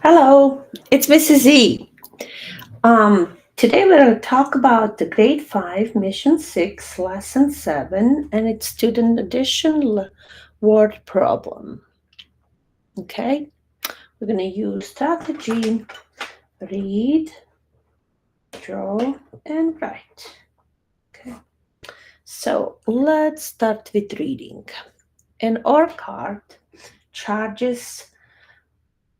Hello, it's Mrs.Z. Today we're going to talk about the Grade 5, Mission 6, Lesson 7, and its student edition word problem. Okay, we're going to use strategy, read, draw, and write. Okay, so let's start with reading. An OR card charges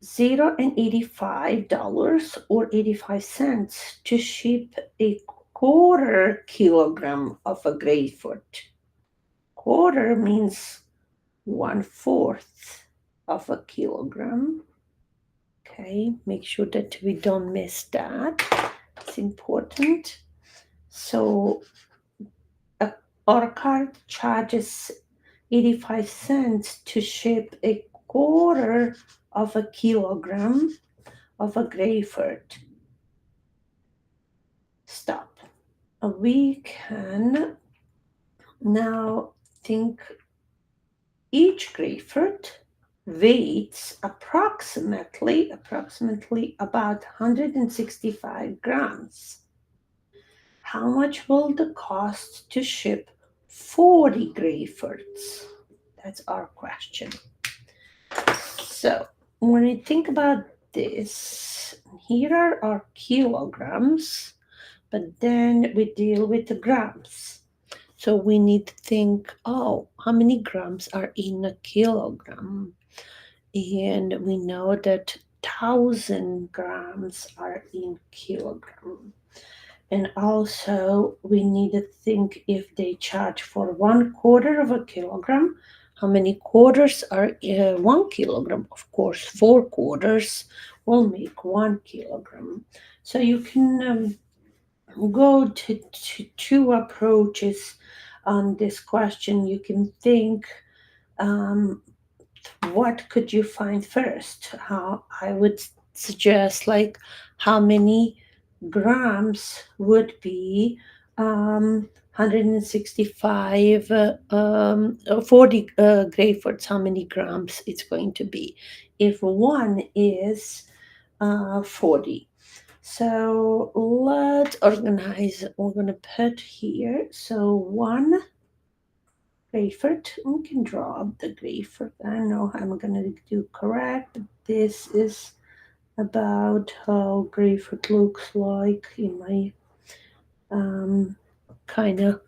$0.85 or 85 cents to ship a quarter kilogram of a grapefruit. Quarter means 1/4 of a kilogram. Okay, make sure that we don't miss that. It's important. So a our card charges 85 cents to ship a quarter of a kilogram of a grapefruit. Stop. We can now think each grapefruit weighs approximately about 165 grams. How much will the cost to ship 40 grapefruits? That's our question. So when we think about this, here are our kilograms, but then we deal with the grams. So we need to think, oh, how many grams are in a kilogram? And we know that 1,000 grams are in kilogram. And also we need to think if they charge for 1/4 of a kilogram, how many quarters are 1 kilogram? Of course, 4 quarters will make 1 kilogram. So you can go to two approaches on this question. You can think, um, what could you find first? How I would suggest, like, how many grams would be 165 40 grapefruits, how many grams it's going to be if one is 40. So let's organize. We're going to put here. So one grapefruit. We can draw up the grapefruit. I know I'm going to do correct. But this is about how grapefruit looks like in my kind of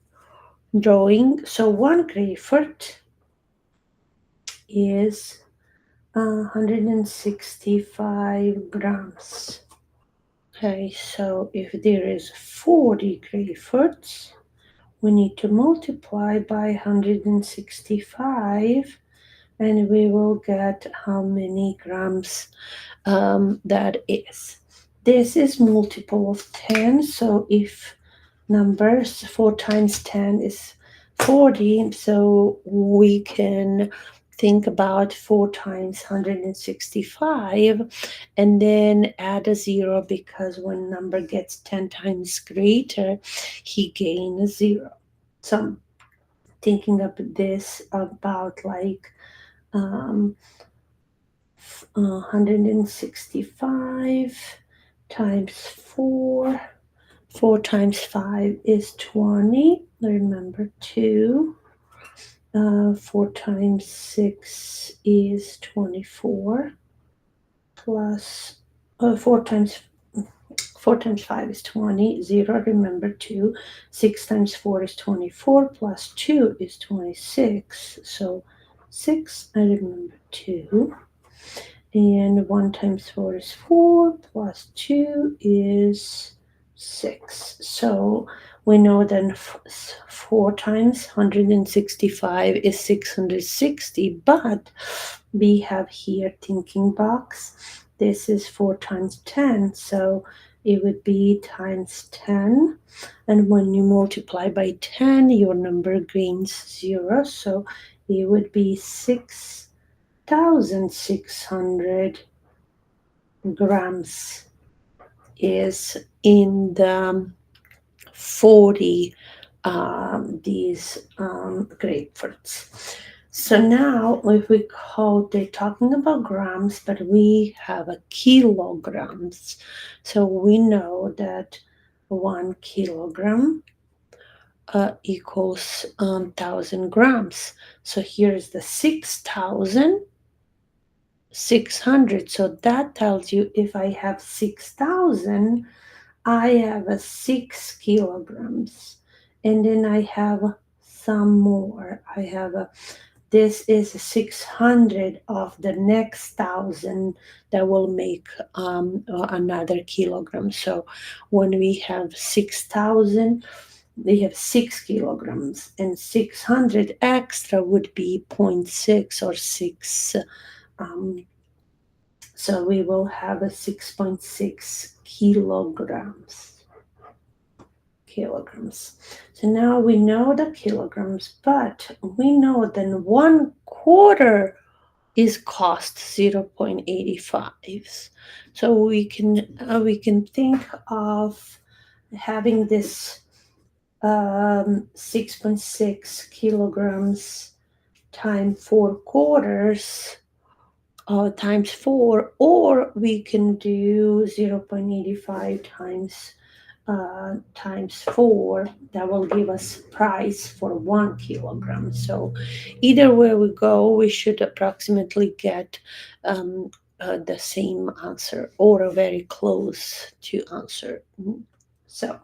drawing. So one grapefruit is 165 grams. Okay, so if there is 40 grapefruits, we need to multiply by 165 and we will get how many grams that is. This is multiple of 10, so if numbers 4 times 10 is 40, so we can think about 4 times 165 and then add a 0, because when number gets 10 times greater, he gains a 0. So I'm thinking of this about like 165 times 4. 4 times 5 is 20. Remember 2. 4 times 6 is 24. Plus 4 times 5 is 20. 0, remember 2. 6 times 4 is 24. Plus 2 is 26. So 6, I remember 2. And 1 times 4 is 4. Plus 2 is 6. So we know then 4 times 165 is 660. But we have here thinking box. This is 4 times 10. So it would be times 10. And when you multiply by 10, your number gains 0. So it would be 6,600 grams is in the 40 these grapefruits. So now if we call, they're talking about grams, but we have a kilograms. So we know that 1 kilogram equals 1,000 grams. So here's the 6,600. So that tells you if I have 6,000, I have a 6 kilograms. And then I have some more. I have a, this is 600 of the next 1,000 that will make another kilogram. So when we have 6,000, they have 6 kilograms, and 600 extra would be 0.6 or 6. Um, so we will have a 6.6 kilograms. So now we know the kilograms, but we know then 1/4 is cost 0.85. So we can think of having this 6.6 kilograms times 4/4 times 4, or we can do 0.85 times 4. That will give us price for 1 kilogram. So either way we go, we should approximately get the same answer or very close to answer. So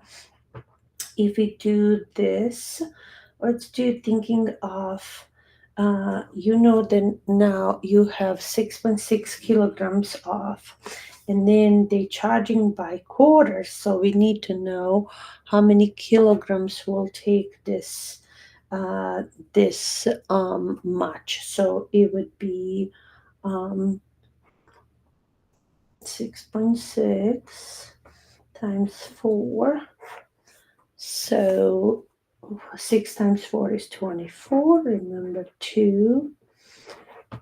if we do this, let's do thinking of, then now you have 6.6 kilograms off, and then they charging by quarters. So we need to know how many kilograms will take this much. So it would be 6.6 times 4. So 6 times 4 is 24. Remember 2.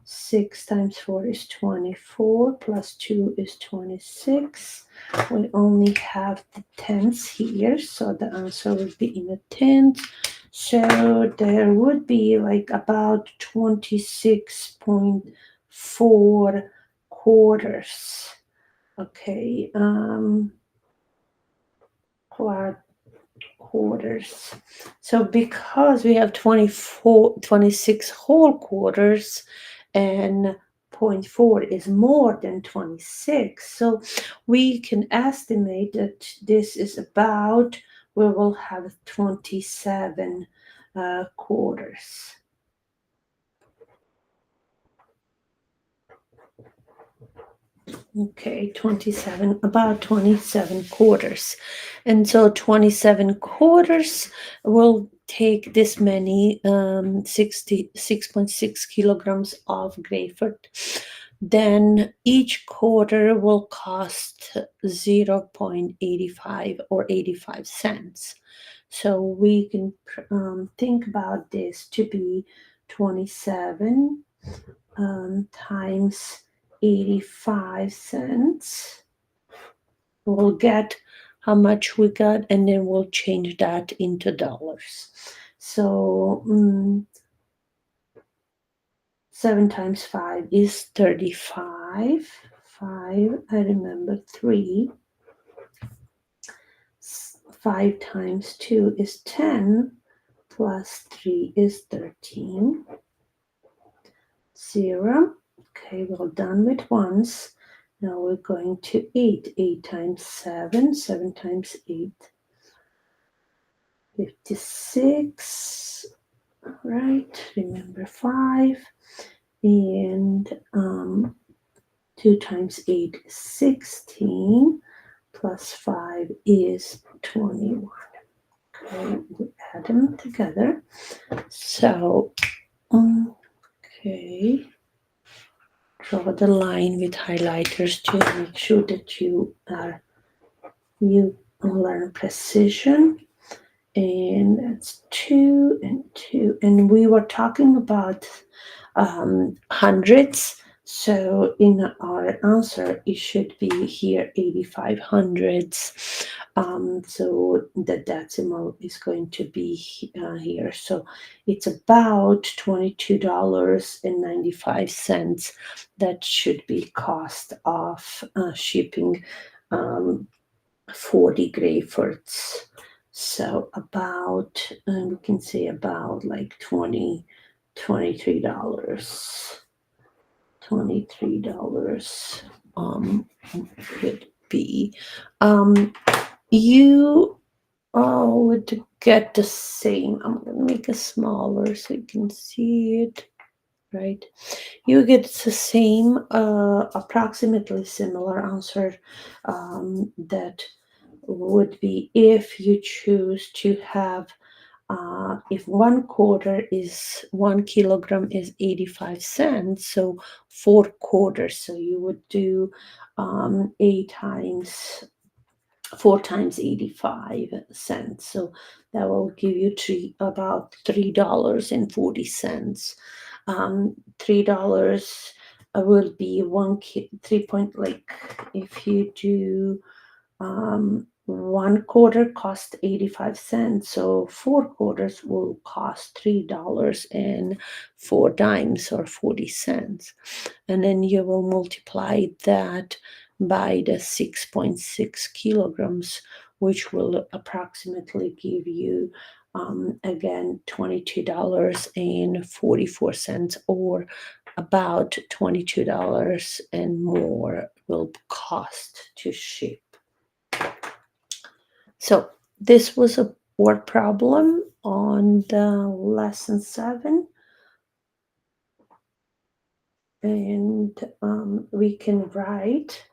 6 times 4 is 24. Plus 2 is 26. We only have the tens here, so the answer would be in the tens. So there would be like about 26.4 quarters. Okay. Quarters. So because we have 26 whole quarters, and 0.4 is more than 26, so we can estimate that this is about, we will have 27 quarters. Okay, 27, about 27 quarters. And so 27 quarters will take this many 6.6 kilograms of grapefruit. Then each quarter will cost 0.85 or 85 cents. So we can think about this to be 27 times 85 cents. We'll get how much we got, and then we'll change that into dollars. So 7 times 5 is 35. 5, I remember 3. 5 times 2 is 10, plus 3 is 13. 0. Okay, we're done with ones. Now we're going to 8. 8 times 7. 7 times 8. 56. All right, remember 5. And 2 times 8 is 16. Plus 5 is 21. Okay, we add them together. So, okay. Draw the line with highlighters to make sure that you learn precision. And that's 2 and 2. And we were talking about hundreds. So in our answer, it should be here 8500s. So the decimal is going to be here. So it's about $22.95 that should be cost of shipping 40 grapefruits. So about, we can say about like $23. $23 would be. You would get the same. I'm gonna make it smaller so you can see it. Right, you get the same, approximately similar answer. That would be if you choose to have, if 1 kilogram is 85 cents, so 4 quarters. So you would do 4 times 85 cents. So that will give you about $3.40. $3 will be 3 point, like if you do 1 quarter cost 85 cents, so 4 quarters will cost $3.04 or 40 cents, and then you will multiply that by the 6.6 kilograms, which will approximately give you again $22.44, or about $22 and more will cost to ship. So this was a word problem on the lesson 7, and we can write.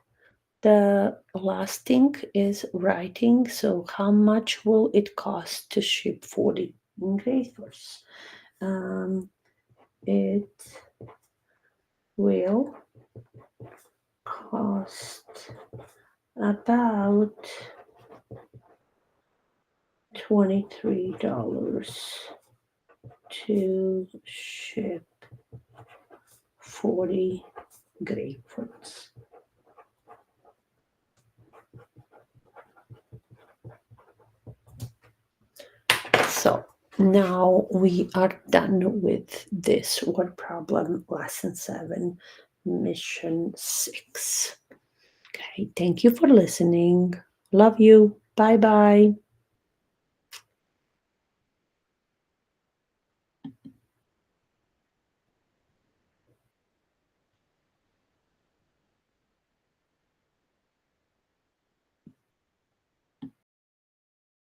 The last thing is writing. So how much will it cost to ship 40 grapefruits? It will cost about $23 to ship 40 grapefruits. So now we are done with this word problem, lesson 7, mission 6. Okay, thank you for listening. Love you. Bye bye.